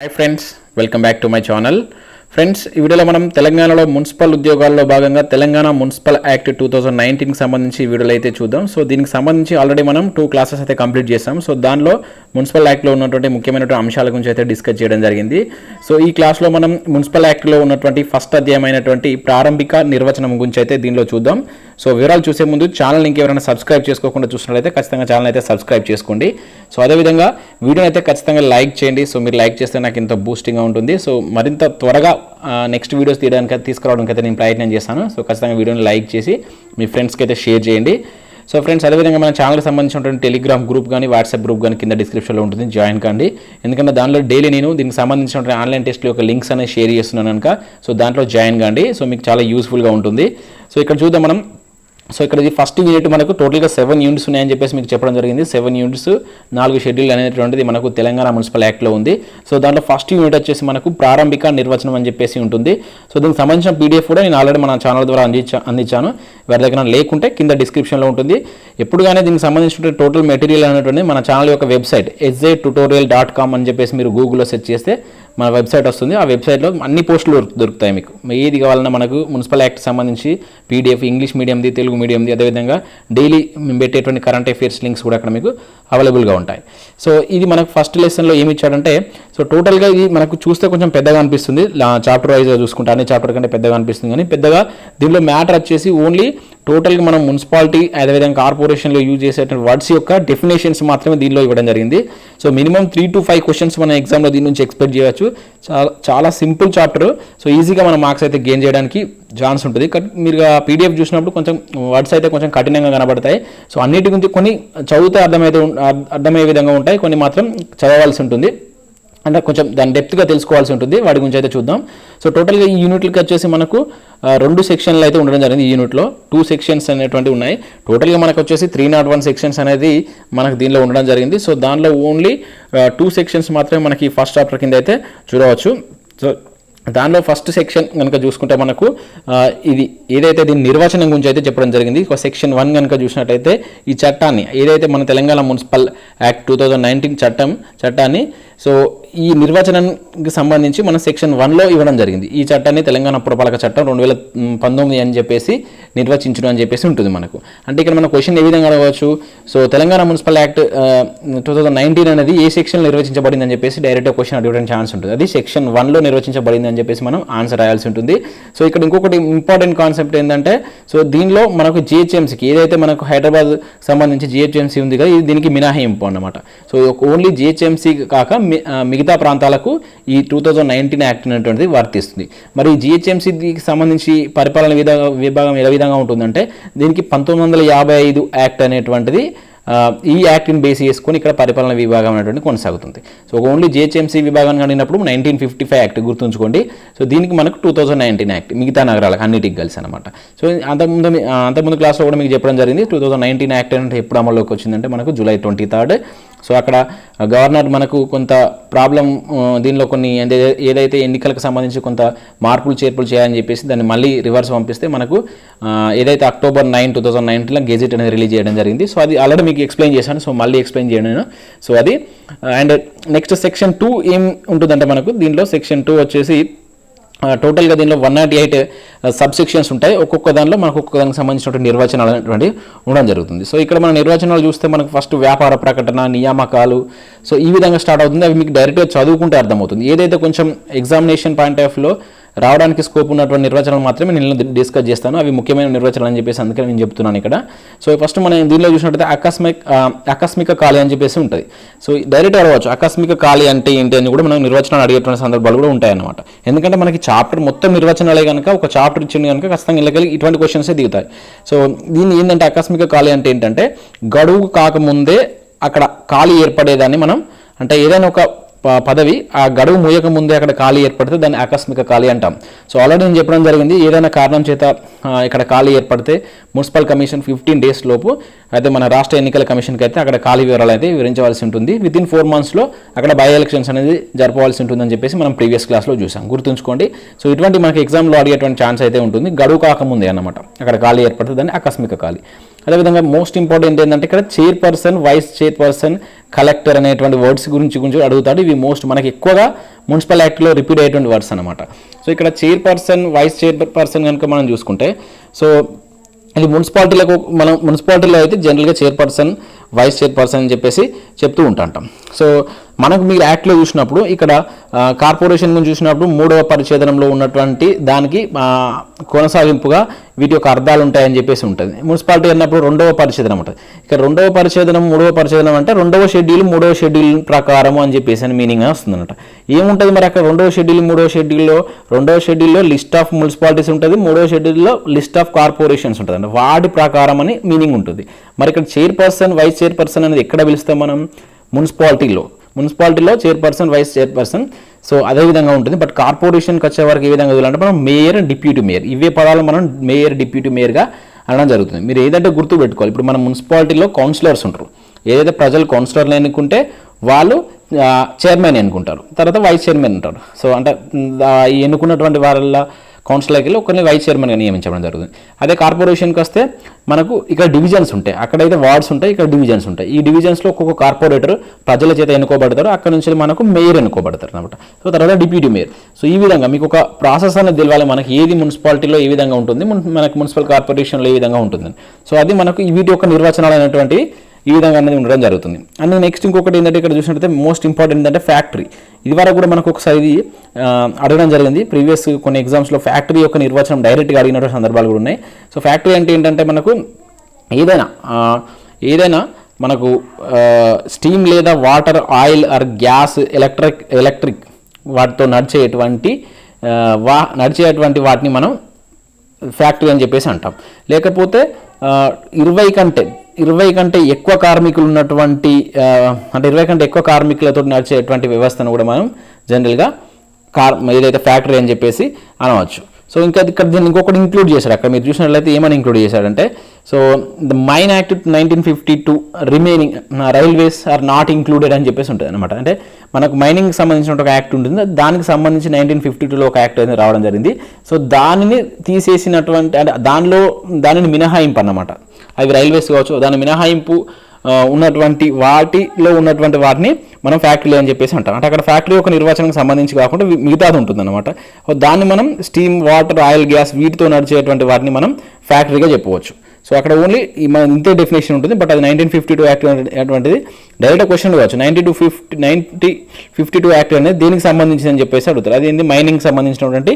Hi friends, welcome back to my channel. Friends, ఈ వీడియోలో మనం తెలంగాణలో మున్సిపల్ ఉద్యోగాల్లో భాగంగా తెలంగాణ మున్సిపల్ యాక్ట్ 2019కి సంబంధించి వీడియోలు అయితే చూద్దాం. సో దీనికి సంబంధించి ఆల్రెడీ మనం 2 క్లాసెస్ అయితే కంప్లీట్ చేసాం. సో దానిలో మున్సిపల్ యాక్ట్లో ఉన్నటువంటి ముఖ్యమైనటువంటి అంశాల గురించి అయితే డిస్కస్ చేయడం జరిగింది. సో ఈ క్లాస్లో మనం మున్సిపల్ యాక్ట్లో ఉన్నటువంటి ఫస్ట్ అధ్యాయమైనటువంటి ప్రారంభిక నిర్వచనం గురించి అయితే దీనిలో చూద్దాం. సో వివరాలు చూసే ముందు ఛానల్ ఇంకెవరైనా సబ్స్క్రైబ్ చేసుకోకుండా చూసినట్లయితే ఖచ్చితంగా ఛానల్ అయితే సబ్స్క్రైబ్ చేసుకోండి. సో అదేవిధంగా వీడియోని అయితే ఖచ్చితంగా లైక్ చేయండి. సో మీరు లైక్ చేస్తే నాకు ఎంతో బూస్టింగ్గా ఉంటుంది. సో మరింత త్వరగా నెక్స్ట్ వీడియోస్ తీసుకురావడానికి అయితే నేను ప్రయత్నం చేస్తాను. సో ఖచ్చితంగా వీడియోని లైక్ చేసి మీ ఫ్రెండ్స్కి అయితే షేర్ చేయండి. సో ఫ్రెండ్స్, అదేవిధంగా మన ఛానల్కి సంబంధించినటువంటి టెలిగ్రామ్ గ్రూప్ కానీ వాట్సాప్ గ్రూప్ కానీ కింద డిస్క్రిప్షన్లో ఉంటుంది, జాయిన్ కండి. ఎందుకంటే దానిలో డైలీ నేను దీనికి సంబంధించినటువంటి ఆన్లైన్ టెస్ట్లో యొక్క లింక్స్ అనేది షేర్ చేస్తున్నాను కనుక సో దాంట్లో జాయిన్ కండి. సో మీకు చాలా యూస్ఫుల్గా ఉంటుంది. సో ఇక్కడ చూద్దాం మనం. సో ఇక్కడ ఇది ఫస్ట్ యూనిట్ మనకు టోటల్గా 7 యూనిట్స్ ఉన్నాయని చెప్పేసి మీకు చెప్పడం జరిగింది. 7 యూనిట్స్ 4 షెడ్యూల్ అనేటువంటిది మనకు తెలంగాణ మున్సిపల్ యాక్ట్లో ఉంది. సో దాంట్లో ఫస్ట్ యూనిట్ వచ్చేసి మనకు ప్రారంభిక నిర్వచనం అని చెప్పేసి ఉంటుంది. సో దీనికి సంబంధించిన పీడిఎఫ్ కూడా నేను ఆల్రెడీ మన ఛానల్ ద్వారా అందించాను. వారి దగ్గర లేకుంటే కింద డిస్క్రిప్షన్లో ఉంటుంది. ఎప్పుడు కానీ దీనికి సంబంధించిన టోటల్ మెటీరియల్ అనేటువంటి మన ఛానల్ యొక్క వెబ్సైట్ sjtutorial.com అని చెప్పేసి మీరు గూగుల్లో సెర్చ్ చేస్తే మన వెబ్సైట్ వస్తుంది. ఆ వెబ్సైట్లో అన్ని పోస్టులు దొరుకుతాయి. మీకు ఏది కావాలన్నా మనకు మున్సిపల్ యాక్ట్ సంబంధించి పీడిఎఫ్, ఇంగ్లీష్ మీడియంది, తెలుగు మీడియంది, అదేవిధంగా డైలీ మేము పెట్టేటువంటి కరెంట్ అఫైర్స్ లింక్స్ కూడా అక్కడ మీకు అవైలబుల్గా ఉంటాయి. సో ఇది మనకు ఫస్ట్ లెసన్లో ఏమి ఇచ్చాడంటే, సో టోటల్గా ఇది మనకు చూస్తే కొంచెం పెద్దగా అనిపిస్తుంది. చాప్టర్ వైజ్గా చూసుకుంటే అన్ని చాప్టర్ కంటే పెద్దగా అనిపిస్తుంది. కానీ పెద్దగా దీనిలో మ్యాటర్ వచ్చేసి ఓన్లీ టోటల్గా మనం మున్సిపాలిటీ అదేవిధంగా కార్పొరేషన్లో యూజ్ చేసేటువంటి వర్డ్స్ యొక్క డెఫినేషన్స్ మాత్రమే దీనిలో ఇవ్వడం జరిగింది. సో మినిమం 3 to 5 క్వశ్చన్స్ మన ఎగ్జామ్లో దీని నుంచి ఎక్స్పెక్ట్ చేయవచ్చు. చాలా సింపుల్ చాప్టర్. సో ఈజీగా మన మార్క్స్ అయితే గెయిన్ చేయడానికి ఛాన్స్ ఉంటుంది. మీరు పీడిఎఫ్ చూసినప్పుడు కొంచెం వర్డ్స్ అయితే కొంచెం కఠినంగా కనబడతాయి. సో అన్నిటి గురించి కొన్ని చదివితే అర్థమయ్యే విధంగా ఉంటాయి, కొన్ని మాత్రం చదవాల్సి ఉంటుంది. అంటే కొంచెం దాని డెప్త్గా తెలుసుకోవాల్సి ఉంటుంది. వాటి గురించి అయితే చూద్దాం. సో టోటల్గా ఈ యూనిట్లకి వచ్చేసి మనకు 2 సెక్షన్లు అయితే ఉండడం జరిగింది. ఈ యూనిట్లో 2 సెక్షన్స్ అనేటువంటివి ఉన్నాయి. టోటల్గా మనకు వచ్చేసి 301 సెక్షన్స్ అనేది మనకు దీనిలో ఉండడం జరిగింది. సో దానిలో ఓన్లీ 2 సెక్షన్స్ మాత్రమే మనకి ఫస్ట్ చాప్టర్ కింద అయితే చూడవచ్చు. సో దానిలో ఫస్ట్ సెక్షన్ కనుక చూసుకుంటే మనకు ఇది ఏదైతే దీని నిర్వచనం గురించి అయితే చెప్పడం జరిగింది. ఒక సెక్షన్ 1 కనుక చూసినట్టయితే ఈ చట్టాన్ని ఏదైతే మన తెలంగాణ మున్సిపల్ యాక్ట్ 2019 చట్టాన్ని సో ఈ నిర్వచనానికి సంబంధించి మన సెక్షన్ 1లో ఇవ్వడం జరిగింది. ఈ చట్టాన్ని తెలంగాణ పురపాలక చట్టం 2019 అని చెప్పేసి నిర్వచించడం అని చెప్పేసి ఉంటుంది మనకు. అంటే ఇక్కడ మన క్వశ్చన్ ఏ విధంగా అడగవచ్చు. సో తెలంగాణ మున్సిపల్ యాక్ట్ 2019 అనేది ఏ సెక్షన్ నిర్వచించబడింది అని చెప్పేసి డైరెక్ట్గా క్వశ్చన్ అడగడానికి ఛాన్స్ ఉంటుంది. అది సెక్షన్ 1లో నిర్వచించబడింది అని చెప్పేసి మనం ఆన్సర్ రాయాల్సి ఉంటుంది. సో ఇక్కడ ఇంకొకటి ఇంపార్టెంట్ కాన్సెప్ట్ ఏంటంటే, సో దీనిలో మనకు జిహెచ్ఎంసీకి ఏదైతే మనకు హైదరాబాద్ సంబంధించి జిహెచ్ఎంసీ ఉంది కదా, ఇది దీనికి మినహాయింపు అన్నమాట. సో ఓన్లీ జిహెచ్ఎంసీ కాక మిగతా ప్రాంతాలకు ఈ 2019 యాక్ట్ అనేటువంటిది వర్తిస్తుంది. మరి జిహెచ్ఎంసీకి సంబంధించి పరిపాలన విభాగం ఏ విధంగా ఉంటుందంటే, దీనికి 1955 యాక్ట్ అనేటువంటిది ఈ యాక్ట్ని బేస్ చేసుకొని ఇక్కడ పరిపాలన విభాగం అనేటువంటి కొనసాగుతుంది. సో ఓన్లీ జిహెచ్ఎంసీ విభాగాన్ని అడిగినప్పుడు 1955 యాక్ట్ గుర్తుంచుకోండి. సో దీనికి మనకు 2019 యాక్ట్ మిగతా నగరాలకు అన్నిటికి కలిసి అనమాట. సో అంతకుముందు క్లాస్లో కూడా మీకు చెప్పడం జరిగింది. 2019 యాక్ట్ అంటే ఎప్పుడు అమల్లోకి వచ్చిందంటే మనకు July 23rd. సో అక్కడ గవర్నర్ మనకు కొంత ప్రాబ్లం దీనిలో కొన్ని ఏదైతే ఎన్నికలకు సంబంధించి కొంత మార్పులు చేర్పులు చేయాలని చెప్పేసి దాన్ని మళ్ళీ రివర్స్ పంపిస్తే మనకు ఏదైతే October 9, 2019లో గెజెట్ అనేది రిలీజ్ చేయడం జరిగింది. సో అది ఆల్రెడీ మీకు ఎక్స్ప్లెయిన్ చేశాను. సో మళ్ళీ ఎక్స్ప్లెయిన్ చేయను నేను. సో అది అండ్ నెక్స్ట్ సెక్షన్ 2 ఏం ఉంటుందంటే మనకు దీనిలో సెక్షన్ 2 వచ్చేసి టోటల్గా దీనిలో 108 సబ్సెక్షన్స్ ఉంటాయి. ఒక్కొక్క దానిలో మనకు ఒక్కొక్క దానికి సంబంధించినటువంటి నిర్వచనాలు అనేటువంటి ఉండడం జరుగుతుంది. సో ఇక్కడ మన నిర్వచనాలు చూస్తే మనకు ఫస్ట్ వ్యాపార ప్రకటన, నియామకాలు, సో ఈ విధంగా స్టార్ట్ అవుతుంది. అవి మీకు డైరెక్ట్గా చదువుకుంటే అర్థమవుతుంది. ఏదైతే కొంచెం ఎగ్జామినేషన్ పాయింట్ ఆఫ్ వ్యూలో రావడానికి స్కోప్ ఉన్నటువంటి నిర్వచనాలు మాత్రమే నేను డిస్కస్ చేస్తాను. అవి ముఖ్యమైన నిర్వచనాలు అని చెప్పేసి అందుకని నేను చెప్తున్నాను ఇక్కడ. సో ఫస్ట్ మనం దీనిలో చూసినట్టయితే ఆకస్మిక ఖాళీ అని చెప్పేసి ఉంటుంది. సో డైరెక్ట్ అడగవచ్చు ఆకస్మిక ఖాళీ అంటే ఏంటి అని కూడా మనం నిర్వచనాలు అడిగేటువంటి సందర్భాలు కూడా ఉంటాయన్నమాట. ఎందుకంటే మనకి చాప్టర్ మొత్తం నిర్వచనాలే కనుక ఒక చాప్టర్ ఇచ్చింది కనుక ఖచ్చితంగా ఇళ్ళకెళ్ళి ఇటువంటి క్వశ్చన్సే దిగుతాయి. సో దీన్ని ఏంటంటే ఆకస్మిక ఖాళీ అంటే ఏంటంటే గడువు కాకముందే అక్కడ ఖాళీ ఏర్పడేదాన్ని మనం, అంటే ఏదైనా ఒక పదవి ఆ గడువు మూయక ముందే అక్కడ ఖాళీ ఏర్పడితే దాన్ని ఆకస్మిక ఖాళీ అంటాం. సో ఆల్రెడీ నేను చెప్పడం జరిగింది. ఏదైనా కారణం చేత ఇక్కడ ఖాళీ ఏర్పడితే మున్సిపల్ కమిషన్ 15 days లోపు అయితే మన రాష్ట్ర ఎన్నికల కమిషన్కి అయితే అక్కడ ఖాళీ వివరాలు అయితే వివరించవలసి ఉంటుంది. వితిన్ 4 monthsలో అక్కడ బై ఎలక్షన్స్ అనేది జరపవలసి ఉంటుందని చెప్పేసి మనం ప్రీవియస్ క్లాస్లో చూసాం, గుర్తుంచుకోండి. సో ఇటువంటి మనకి ఎగ్జామ్లో అడిగేటువంటి ఛాన్స్ అయితే ఉంటుంది. గడువు కాకముందే అన్నమాట అక్కడ ఖాళీ ఏర్పడితే దాన్ని ఆకస్మిక ఖాళీ. అదేవిధంగా మోస్ట్ ఇంపార్టెంట్ ఏంటంటే ఇక్కడ చైర్పర్సన్, వైస్ చైర్పర్సన్, కలెక్టర్ అనేటువంటి వర్డ్స్ గురించి అడుగుతాడు. ఇవి మనకి ఎక్కువగా మున్సిపల్ యాక్ట్లో రిపీట్ అయ్యేటువంటి వర్డ్స్ అనమాట. సో ఇక్కడ చైర్పర్సన్, వైస్ చైర్పర్సన్ కనుక మనం చూసుకుంటే, సో ఇది మున్సిపాలిటీలో అయితే జనరల్గా చైర్పర్సన్, వైస్ చైర్పర్సన్ అని చెప్పేసి చెప్తూ ఉంటాం. సో మనకు మీరు యాక్ట్లో చూసినప్పుడు ఇక్కడ కార్పొరేషన్ గురించి చూసినప్పుడు 3వ పరిచ్ఛేదనంలో ఉన్నటువంటి దానికి కొనసాగింపుగా వీటి యొక్క అర్థాలు ఉంటాయని చెప్పేసి ఉంటుంది. మున్సిపాలిటీ అన్నప్పుడు 2వ పరిచ్ఛేదనం ఉంటుంది. ఇక్కడ 2వ పరిచ్ఛేదనం, 3వ పరిచ్ఛేదనం అంటే 2వ షెడ్యూల్, 3వ షెడ్యూల్ ప్రకారము అని చెప్పేసి అని మీనింగ్ వస్తుందన్నమాట. ఏముంటుంది మరి అక్కడ 2వ షెడ్యూల్, 3వ షెడ్యూల్లో 2వ షెడ్యూల్లో లిస్ట్ ఆఫ్ మున్సిపాలిటీస్ ఉంటుంది, 3వ షెడ్యూల్లో లిస్ట్ ఆఫ్ కార్పొరేషన్స్ ఉంటుంది అంటే వాటి ప్రకారం అని మీనింగ్ ఉంటుంది. మరి ఇక్కడ చైర్పర్సన్, వైస్ చైర్పర్సన్ అనేది ఎక్కడ పిలుస్తాం మనం? మున్సిపాలిటీలో చైర్పర్సన్, వైస్ చైర్పర్సన్. సో అదే విధంగా ఉంటుంది. బట్ కార్పొరేషన్కి వచ్చే వరకు ఏ విధంగా చూడాలంటే మనం మేయర్, డిప్యూటీ మేయర్, ఇవే పదాలు మనం మేయర్, డిప్యూటీ మేయర్గా అనడం జరుగుతుంది. మీరు ఏదంటే గుర్తు పెట్టుకోవాలి. ఇప్పుడు మన మున్సిపాలిటీలో కౌన్సిలర్స్ ఉంటారు. ఏదైతే ప్రజలు కౌన్సిలర్లు ఎన్నుకుంటే వాళ్ళు చైర్మన్ ఎన్నుకుంటారు, తర్వాత వైస్ చైర్మన్ ఉంటారు. సో అంటే ఎన్నుకున్నటువంటి వాళ్ళ కౌన్సిలర్కి వెళ్ళి ఒకరిని వైస్ చైర్మన్గా నియమించడం జరుగుతుంది. అదే కార్పొరేషన్కి వస్తే మనకు ఇక్కడ డివిజన్స్ ఉంటాయి. అక్కడైతే వార్డ్స్ ఉంటాయి, ఇక్కడ డివిజన్స్ ఉంటాయి. ఈ డివిజన్స్లో ఒక్కొక్క కార్పొరేటర్ ప్రజల చేత ఎన్నుకోబడతారు. అక్కడ నుంచి మనకు మేయర్ ఎన్నుకోబడతారు అనమాట. సో తర్వాత డిప్యూటీ మేయర్. సో ఈ విధంగా మీకు ఒక ప్రాసెస్ అనేది తెలియాలి. మనకి ఏది మున్సిపాలిటీలో ఏ విధంగా ఉంటుంది, మనకు మున్సిపల్ కార్పొరేషన్లో ఏ విధంగా ఉంటుంది. సో అది మనకు వీటి యొక్క నిర్వచనాలు అనేటువంటి ఈ విధంగా అనేది ఉండడం జరుగుతుంది. అండ్ నెక్స్ట్ ఇంకొకటి ఏంటంటే ఇక్కడ చూసినట్టయితే మోస్ట్ ఇంపార్టెంట్ ఏంటంటే ఫ్యాక్టరీ. ఇది వరకు కూడా మనకు ఒకసారి ఇది అడగడం జరిగింది. ప్రీవియస్ కొన్ని ఎగ్జామ్స్లో ఫ్యాక్టరీ యొక్క నిర్వచనం డైరెక్ట్గా అడిగినటువంటి సందర్భాలు కూడా ఉన్నాయి. సో ఫ్యాక్టరీ అంటే ఏంటంటే మనకు ఏదైనా మనకు స్టీమ్ లేదా water, oil are gas, electric వాటితో నడిచేటువంటి వాటిని మనం ఫ్యాక్టరీ అని చెప్పేసి అంటాం. లేకపోతే 20 కంటే ఎక్కువ కార్మికులు ఉన్నటువంటి అంటే 20 కంటే ఎక్కువ కార్మికులతో నడిచేటువంటి వ్యవస్థను కూడా మనం జనరల్గా ఏదైతే ఫ్యాక్టరీ అని చెప్పేసి అనవచ్చు. సో ఇంకా ఇక్కడ దీన్ని ఇంకొకటి ఇంక్లూడ్ చేశారు. అక్కడ మీరు చూసినట్లయితే ఏమని ఇంక్లూడ్ చేశారంటే, so the mine act 1952 remaining railways are not included అని చెప్పేసి ఉంటుంది అనమాట. అంటే మనకు మైనింగ్కి సంబంధించిన ఒక యాక్ట్ ఉంటుంది, దానికి సంబంధించి 1952లో ఒక యాక్ట్ అనేది రావడం జరిగింది. సో దానిని తీసేసినటువంటి అంటే దానిని మినహాయింపు అన్నమాట. అవి రైల్వేస్ కావచ్చు, దాని మినహాయింపు ఉన్నటువంటి వాటిని మనం ఫ్యాక్టరీ అని చెప్పేసి అంటాం. అంటే అక్కడ ఫ్యాక్టరీ ఒక నిర్వచనానికి సంబంధించి కాకుండా మిగతాది ఉంటుందన్నమాట. దాన్ని మనం స్టీమ్, వాటర్, ఆయిల్, గ్యాస్ వీటితో నడిచేటువంటి వాటిని మనం ఫ్యాక్టరీగా చెప్పవచ్చు. సో అక్కడ ఓన్లీ మన ఇంతే డెఫినేషన్ ఉంటుంది. బట్ అది 1952 యాక్ట్ అటువంటిది డైరెక్ట్ క్వశ్చన్ కావచ్చు. 1952 యాక్ట్ అనేది దేనికి సంబంధించి అని చెప్పేసి అడుగుతారు. అది ఏంది? మైనింగ్కి సంబంధించినటువంటి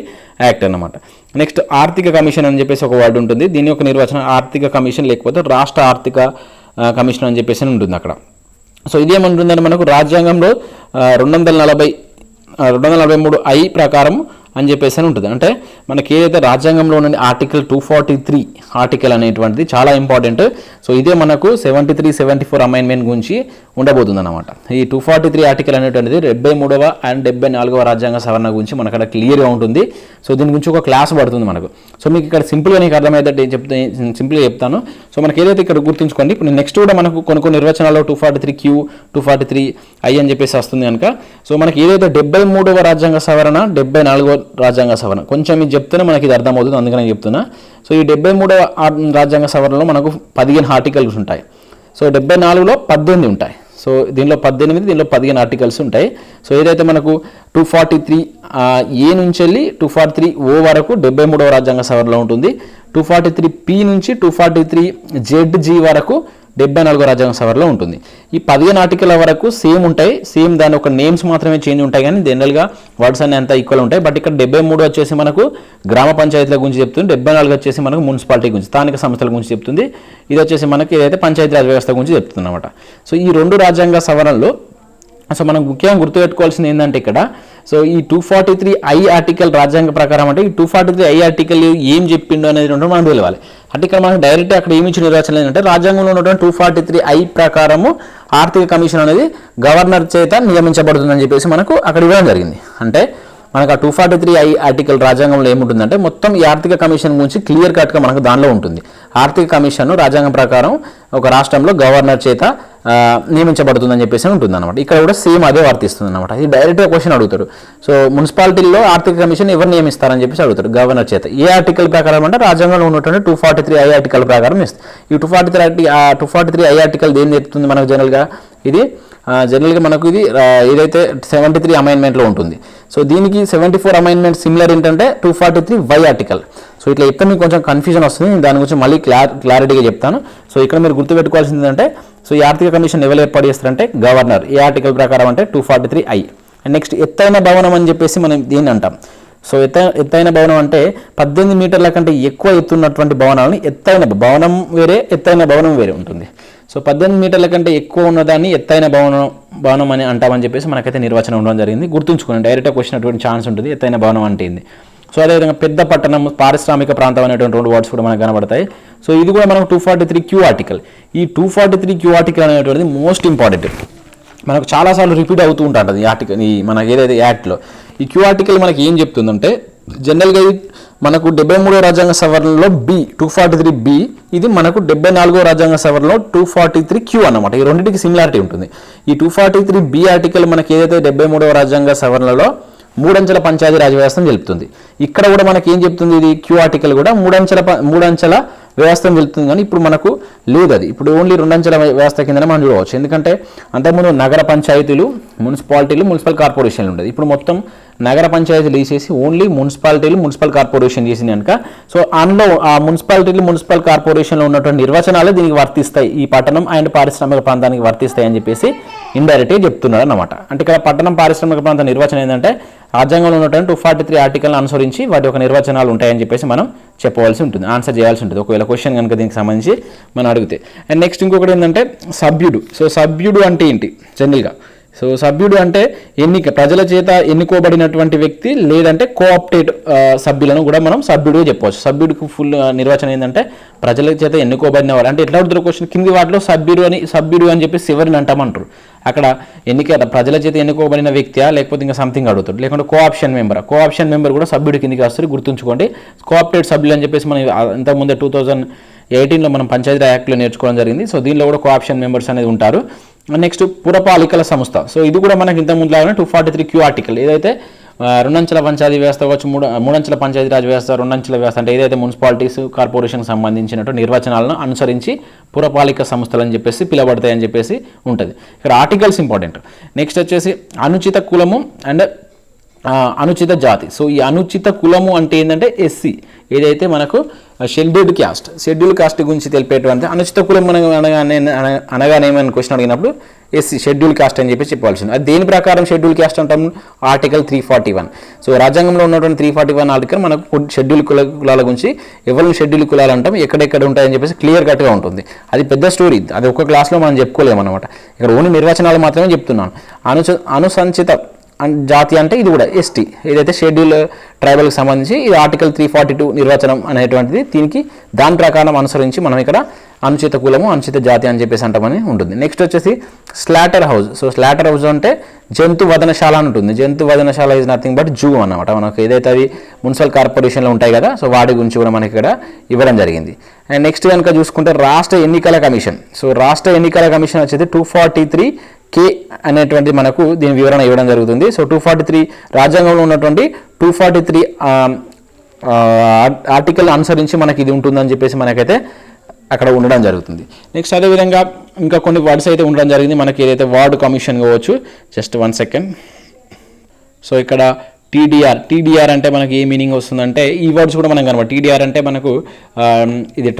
యాక్ట్ అన్నమాట. నెక్స్ట్ ఆర్థిక కమిషన్ అని చెప్పేసి ఒక వర్డ్ ఉంటుంది. దీని యొక్క నిర్వచనం ఆర్థిక కమిషన్ లేకపోతే రాష్ట్ర ఆర్థిక కమిషన్ అని చెప్పేసి ఉంటుంది అక్కడ. సో ఇదేమంటుందంటే మనకు రాజ్యాంగంలో 243 ప్రకారం అని చెప్పేసి అని ఉంటుంది. అంటే మనకి ఏదైతే రాజ్యాంగంలో ఉన్న ఆర్టికల్ 243 ఆర్టికల్ అనేటువంటిది చాలా ఇంపార్టెంట్. సో ఇదే మనకు 73, 74 అమైన్మెంట్ గురించి ఉండబోతుంది అన్నమాట. ఈ 243 ఆర్టికల్ అనేటువంటిది 73వ అండ్ 74వ రాజ్యాంగ సవరణ గురించి మనకు అక్కడ క్లియర్గా ఉంటుంది. సో దీని గురించి ఒక క్లాస్ పడుతుంది మనకు. సో మీకు ఇక్కడ సింపుల్గా నీకు అర్థమయ్యేటట్టు సింపుల్గా చెప్తాను. సో మనకి ఏదైతే ఇక్కడ గుర్తుంచుకోండి. ఇప్పుడు నెక్స్ట్ కూడా మనకు కొన్ని నిర్వచనాల్లో 243Q, 243I అని చెప్పేసి వస్తుంది కనుక, సో మనకి ఏదైతే 73వ రాజ్యాంగ సవరణ, 74వ రాజ్యాంగ సవరణ కొంచెం ఇది చెప్తేనే మనకి ఇది అర్థమవుతుంది, అందుకని చెప్తున్నా. సో ఈ 73వ రాజ్యాంగ సవరణలో మనకు 15 ఆర్టికల్స్ ఉంటాయి. సో 74లో 18 ఉంటాయి. సో దీనిలో 18, దీనిలో 15 ఆర్టికల్స్ ఉంటాయి. సో ఏదైతే మనకు 243A నుంచి వెళ్ళి 243O వరకు 73వ రాజ్యాంగ సవరణలో ఉంటుంది. 243P నుంచి 243ZG వరకు 74వ రాజ్యాంగ సవరణలో ఉంటుంది. ఈ 15 ఆర్టికల్ వరకు సేమ్ ఉంటాయి. సేమ్ దాని ఒక నేమ్స్ మాత్రమే చేంజ్ ఉంటాయి, కానీ జనరల్గా వర్డ్స్ అన్ని అంతా ఈక్వల్ ఉంటాయి. బట్ ఇక్కడ 73 వచ్చేసి మనకు గ్రామ పంచాయతీల గురించి చెప్తుంది, 74 వచ్చేసి మనకు మున్సిపాలిటీ గురించి, స్థానిక సంస్థల గురించి చెప్తుంది. ఇది వచ్చేసి మనకి ఏదైతే పంచాయతీరాజ్ వ్యవస్థ గురించి చెప్తుంది అనమాట. సో ఈ 2 రాజ్యాంగ సవరణలో సో మనం ముఖ్యంగా గుర్తుపెట్టుకోవాల్సింది ఏంటంటే ఇక్కడ సో ఈ 243I ఆర్టికల్ రాజ్యాంగ ప్రకారం అంటే ఈ 243I ఆర్టికల్ ఏం చెప్పిండు అనేది మనం తెలియాలి. అంటే ఇక్కడ మనకు డైరెక్ట్ అక్కడ ఏమి ఇచ్చిన నిర్వచనం ఏంటంటే రాజ్యాంగంలో ఉన్నటువంటి 243I ప్రకారము ఆర్థిక కమిషన్ అనేది గవర్నర్ చేత నియమించబడుతుందని చెప్పేసి మనకు అక్కడ ఇవ్వడం జరిగింది. అంటే మనకు ఆ 243I ఆర్టికల్ రాజ్యాంగంలో ఏముంటుందంటే మొత్తం ఈ ఆర్థిక కమిషన్ గురించి క్లియర్ కట్గా మనకు దానిలో ఉంటుంది. ఆర్థిక కమిషన్ రాజ్యాంగం ప్రకారం ఒక రాష్ట్రంలో గవర్నర్ చేత నియమించబడుతుందని చెప్పేసి ఉంటుంది అనమాట. ఇక్కడ కూడా సేమ్ అదే వర్తిస్తుంది అనమాట. ఇది డైరెక్ట్గా క్వశ్చన్ అడుగుతారు. సో మున్సిపాలిటీల్లో ఆర్థిక కమిషన్ ఎవరు నియమిస్తారని చెప్పేసి అడుగుతారు గవర్నర్ చేత. ఏ ఆర్టికల్ ప్రకారం అంటే రాజ్యాంగంలో ఉన్నటువంటి 243 I ఆర్టికల్ ప్రకారం ఇస్తుంది. ఈ 243 I ఆర్టికల్ దేని చెప్తుంది మనకు జనరల్గా? ఇది జనరల్గా మనకు ఇది ఏదైతే 73 అమైన్మెంట్లో ఉంటుంది. సో దీనికి 74 అమైన్మెంట్ సిమిలర్ ఏంటంటే 243 Y ఆర్టికల్. సో ఇట్లా చెప్తే మీకు కొంచెం కన్ఫ్యూజన్ వస్తుంది. దాని గురించి మళ్ళీ క్లారిటీగా చెప్తాను. సో ఇక్కడ మీరు గుర్తుపెట్టుకోవాల్సింది ఏంటంటే, సో ఈ ఆర్థిక కమిషన్ ఎవరు ఏర్పాటు చేస్తారంటే గవర్నర్. ఏ ఆర్టికల్ ప్రకారం అంటే 243 I. అండ్ నెక్స్ట్ ఎత్తైన భవనం అని చెప్పేసి మనం దీన్ని అంటాం. సో ఎత్తైన భవనం అంటే 18 మీటర్ల కంటే ఎక్కువ ఎత్తున్నటువంటి భవనాలని ఎత్తైన భవనం వేరే, ఎత్తైన భవనం వేరే ఉంటుంది. సో 18 మీటర్ల కంటే ఎక్కువ ఉన్నదాన్ని ఎత్తైన భవనం అని అంటామని చెప్పేసి మనకైతే నిర్వచనం ఉండడం జరిగింది. గుర్తుంచుకోండి, డైరెక్ట్గా క్వశ్చన్ అటువంటి ఛాన్స్ ఉంటుంది. ఎత్తైన భవనం అంటే ఏంది. సో అదేవిధంగా పెద్ద పట్టణం, పారిశ్రామిక ప్రాంతం అనేటువంటి 2 వర్డ్స్ కూడా మనకు కనబడతాయి. సో ఇది కూడా మనకు 243 Q ఆర్టికల్. ఈ 243 Q ఆర్టికల్ అనేటువంటిది మోస్ట్ ఇంపార్టెంట్. మనకు చాలాసార్లు రిపీట్ అవుతూ ఉంటుంది ఈ ఆర్టికల్. ఈ మనకి ఏదైతే యాక్ట్లో ఈ Q ఆర్టికల్ మనకి ఏం చెప్తుందంటే, జనరల్గా మనకు 73వ రాజ్యాంగ సవరణలో 243B, ఇది మనకు 74వ రాజ్యాంగ సవరణలో 243Q అన్నమాట. ఈ రెండింటికి సిమిలారిటీ ఉంటుంది. ఈ 243B ఆర్టికల్ మనకి ఏదైతే 73వ రాజ్యాంగ సవరణలో 3 అంచెల పంచాయతీ రాజ్ వ్యవస్థను తెలుపుతుంది. ఇక్కడ కూడా మనకి ఏం చెప్తుంది? ఇది Q ఆర్టికల్ కూడా 3 అంచెల వ్యవస్థను తెలుపుతుంది. కానీ ఇప్పుడు మనకు లేదు అది. ఇప్పుడు ఓన్లీ 2 అంచెల వ్యవస్థ కిందనే మనం చూడవచ్చు. ఎందుకంటే అంతకుముందు నగర పంచాయతీలు, మున్సిపాలిటీలు, మున్సిపల్ కార్పొరేషన్లు ఉండేది. ఇప్పుడు మొత్తం నగర పంచాయతీలు తీసేసి ఓన్లీ మున్సిపాలిటీలు, మున్సిపల్ కార్పొరేషన్ చేసింది కనుక, సో అందులో ఆ మున్సిపాలిటీలు, మున్సిపల్ కార్పొరేషన్లో ఉన్నటువంటి నిర్వచనాలు దీనికి వర్తిస్తాయి, ఈ పట్టణం అండ్ పారిశ్రామిక ప్రాంతానికి వర్తిస్తాయి అని చెప్పేసి ఇండైరెక్ట్గా చెప్తున్నారు అన్నమాట. అంటే ఇక్కడ పట్టణం, పారిశ్రామిక ప్రాంత నిర్వచనం ఏంటంటే రాజ్యాంగంలో ఉన్నటువంటి 243 ఆర్టికల్ని అనుసరించి వాటి యొక్క నిర్వచనాలు ఉంటాయని చెప్పేసి మనం చెప్పవలసి ఉంటుంది, ఆన్సర్ చేయాల్సి ఉంటుంది ఒకవేళ క్వశ్చన్ కనుక దీనికి సంబంధించి మనం అడిగితే. అండ్ నెక్స్ట్ ఇంకొకటి ఏంటంటే సభ్యుడు. సో సభ్యుడు అంటే ఏంటి జనరల్గా? సో సభ్యుడు అంటే ప్రజల చేత ఎన్నుకోబడినటువంటి వ్యక్తి, లేదంటే కోఆప్టెడ్ సభ్యులను కూడా మనం సభ్యుడిగా చెప్పవచ్చు. సభ్యుడికి ఫుల్ నిర్వచనం ఏంటంటే ప్రజల చేత ఎన్నుకోబడిన వారు. అంటే ఎట్లా అడుగుతారు క్వశ్చన్, కింది వాటిలో సభ్యుడు అని చెప్పేసి ఎవరిని అంటామంటారు. అక్కడ ప్రజల చేత ఎన్నుకోబడిన వ్యక్తియా, లేకపోతే ఇంకా సంథింగ్ అడుగుతాడు. లేకుంటే కోఆప్షన్ మెంబర్ కూడా సభ్యుడి కిందికి వస్తారు. గుర్తుంచుకోండి, కోఆప్టెడ్ సభ్యులు అని చెప్పేసి మనం ఇంతకుముందే 2018లో మనం పంచాయతీ యాక్ట్లో నేర్చుకోవడం జరిగింది. సో దీనిలో కూడా కోఆప్షన్ మెంబర్స్ అనేది ఉంటారు. నెక్స్ట్ పురపాలికల సంస్థ. సో ఇది కూడా మనకి ఇంతకుముందు లాగానే 243 Q ఆర్టికల్. ఏదైతే 2 అంచెల పంచాయతీ వ్యవస్థ కావచ్చు, 3 అంచెల పంచాయతీ రాజ్ వ్యవస్థ, 2 అంచెల వ్యవస్థ అంటే ఏదైతే మున్సిపాలిటీస్, కార్పొరేషన్కి సంబంధించినట్టు నిర్వచనాలను అనుసరించి పురపాలిక సంస్థలు అని చెప్పేసి పిలవడతాయని చెప్పేసి ఉంటుంది. ఇక్కడ ఆర్టికల్స్ ఇంపార్టెంట్. నెక్స్ట్ వచ్చేసి అనుచిత కులము అండ్ అనుచిత జాతి. సో ఈ అనుచిత కులము అంటే ఏంటంటే SC, ఏదైతే మనకు షెడ్యూల్డ్ క్యాస్ట్ గురించి తెలిపేటువంటి అనుచిత కులం అనగానేమని క్వశ్చన్ అడిగినప్పుడు SC షెడ్యూల్ క్యాస్ట్ అని చెప్పి చెప్పాల్సింది. అది దేని ప్రకారం షెడ్యూల్ క్యాస్ట్ అంటాము? ఆర్టికల్ 341. సో రాజ్యాంగంలో ఉన్నటువంటి 341 ఆర్టికల్ మనకు షెడ్యూల్ కులాల గురించి, ఎవరిని షెడ్యూల్ కులాలు అంటాం, ఎక్కడెక్కడ ఉంటాయని చెప్పేసి క్లియర్ కట్గా ఉంటుంది. అది పెద్ద స్టోరీ, అది ఒక్క క్లాస్లో మనం చెప్పుకోలేము అనమాట. ఇక్కడ ఓన్లీ నిర్వచనాలు మాత్రమే చెప్తున్నాను. అనుసంచిత జాతి అంటే ఇది కూడా ST, ఏదైతే షెడ్యూల్ ట్రైబల్కి సంబంధించి ఇది ఆర్టికల్ 342 నిర్వచనం అనేటువంటిది. దాని ప్రకారం అనుసరించి మనం ఇక్కడ అనుచిత కులము, అనుచిత జాతి అని చెప్పేసి అంటామని ఉంటుంది. నెక్స్ట్ వచ్చేసి slaughter house. So slaughter house అంటే జంతు వదనశాల అని ఉంటుంది. జంతు వదనశాల ఈజ్ నథింగ్ బట్ జూ అన్నమాట. మనకు ఏదైతే అవి మున్సిపల్ కార్పొరేషన్లో ఉంటాయి కదా, సో వాటి గురించి కూడా మనకి ఇక్కడ ఇవ్వడం జరిగింది. అండ్ నెక్స్ట్ కనుక చూసుకుంటే రాష్ట్ర ఎన్నికల కమిషన్. సో రాష్ట్ర ఎన్నికల కమిషన్ వచ్చేసి 243K అనేటువంటి మనకు దీని వివరణ ఇవ్వడం జరుగుతుంది. సో 243 రాజ్యాంగంలో ఉన్నటువంటి 243 ఆర్టికల్ అనుసరించి మనకి ఇది ఉంటుందని చెప్పేసి మనకైతే అక్కడ ఉండడం జరుగుతుంది. నెక్స్ట్ అదేవిధంగా ఇంకా కొన్ని వర్డ్స్ అయితే ఉండడం జరిగింది మనకి, ఏదైతే వార్డు కమిషన్ కావచ్చు. Just 1 second. సో ఇక్కడ TDR అంటే మనకి ఏ మీనింగ్ వస్తుందంటే, ఈ వర్డ్స్ కూడా మనం కనబడి TDR అంటే మనకు ఇది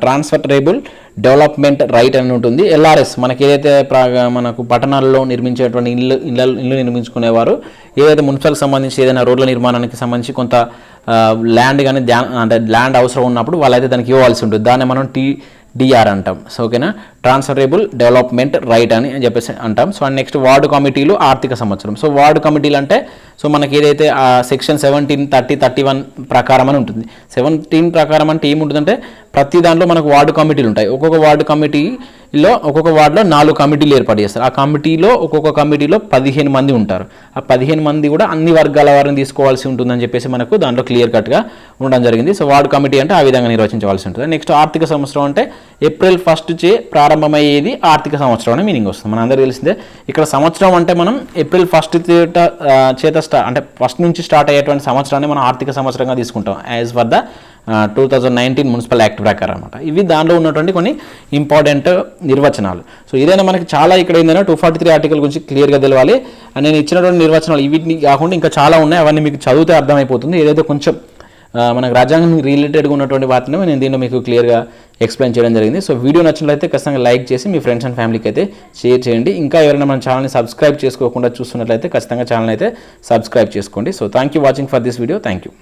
ట్రాన్స్ఫరబుల్ డెవలప్మెంట్ రైట్ అని ఉంటుంది. LRS మనకి ఏదైతే మనకు పట్టణాల్లో నిర్మించేటువంటి ఇల్లు నిర్మించుకునేవారు, ఏదైతే మున్సిపల్కి సంబంధించి ఏదైనా రోడ్ల నిర్మాణానికి సంబంధించి కొంత ల్యాండ్ కానీ అంటే ల్యాండ్ అవసరం ఉన్నప్పుడు వాళ్ళైతే దానికి ఇవ్వాల్సి ఉంటుంది. దాన్ని మనం TDR అంటాం. సో ఓకేనా, ట్రాన్స్ఫరబుల్ డెవలప్మెంట్ రైట్ అని చెప్పేసి అంటాం. సో అండ్ నెక్స్ట్ వార్డు కమిటీలు ఆర్థిక సంవత్సరం. సో వార్డు కమిటీలు అంటే సో మనకి ఏదైతే సెక్షన్ 17, 30, 31 ప్రకారం అని ఉంటుంది. 17 ప్రకారం అంటే ఏముంటుందంటే ప్రతి దాంట్లో మనకు వార్డు కమిటీలు ఉంటాయి. ఒక్కొక్క వార్డు కమిటీ ఇలా ఒక్కొక్క వార్డులో 4 కమిటీలు ఏర్పాటు చేస్తారు. ఆ కమిటీలో ఒక్కొక్క కమిటీలో 15 మంది ఉంటారు. ఆ 15 మంది కూడా అన్ని వర్గాల వారిని తీసుకోవాల్సి ఉంటుందని చెప్పేసి మనకు దాంట్లో క్లియర్ కట్గా ఉండడం జరిగింది. సో వార్డు కమిటీ అంటే ఆ విధంగా నిర్వచించవలసి ఉంటుంది. నెక్స్ట్ ఆర్థిక సంవత్సరం అంటే ఏప్రిల్ 1 చే ప్రారంభమయ్యేది ఆర్థిక సంవత్సరం అనే మీనింగ్ వస్తుంది. మన అందరికీ తెలిసిందే. ఇక్కడ సంవత్సరం అంటే మనం ఏప్రిల్ 1 అంటే 1 నుంచి స్టార్ట్ అయ్యేటువంటి సంవత్సరాన్ని మనం ఆర్థిక సంవత్సరంగా తీసుకుంటాం as for the 2019 municipal act ప్రకారం అనమాట. ఇవి దానిలో ఉన్నటువంటి కొన్ని ఇంపార్టెంట్ నిర్వచనాలు. సో ఇదైనా మనకి చాలా ఇక్కడ ఏంటంటే 243 ఆర్టికల్ గురించి క్లియర్గా తెలవాలి. నేను ఇచ్చినటువంటి నిర్వచనాలు వీటిని కాకుండా ఇంకా చాలా ఉన్నాయి. అవన్నీ మీకు చదివితే అర్థమైపోతుంది. ఏదైతే కొంచెం మనకు రాజ్యాంగం రిలేటెడ్గా ఉన్నటువంటి వాటిని నేను దీనిలో మీకు క్లియర్గా ఎక్స్ప్లెయిన్ చేయడం జరిగింది. సో వీడియో నచ్చినట్లయితే ఖచ్చితంగా లైక్ చేసి మీ ఫ్రెండ్స్ అండ్ ఫ్యామిలీకి అయితే షేర్ చేయండి. ఇంకా ఎవరైనా మన ఛానల్ని సబ్స్క్రైబ్ చేసుకోకుండా చూస్తున్నట్లయితే ఖచ్చితంగా ఛానల్ అయితే సబ్స్క్రైబ్ చేసుకోండి. So thank you watching for this video. Thank you.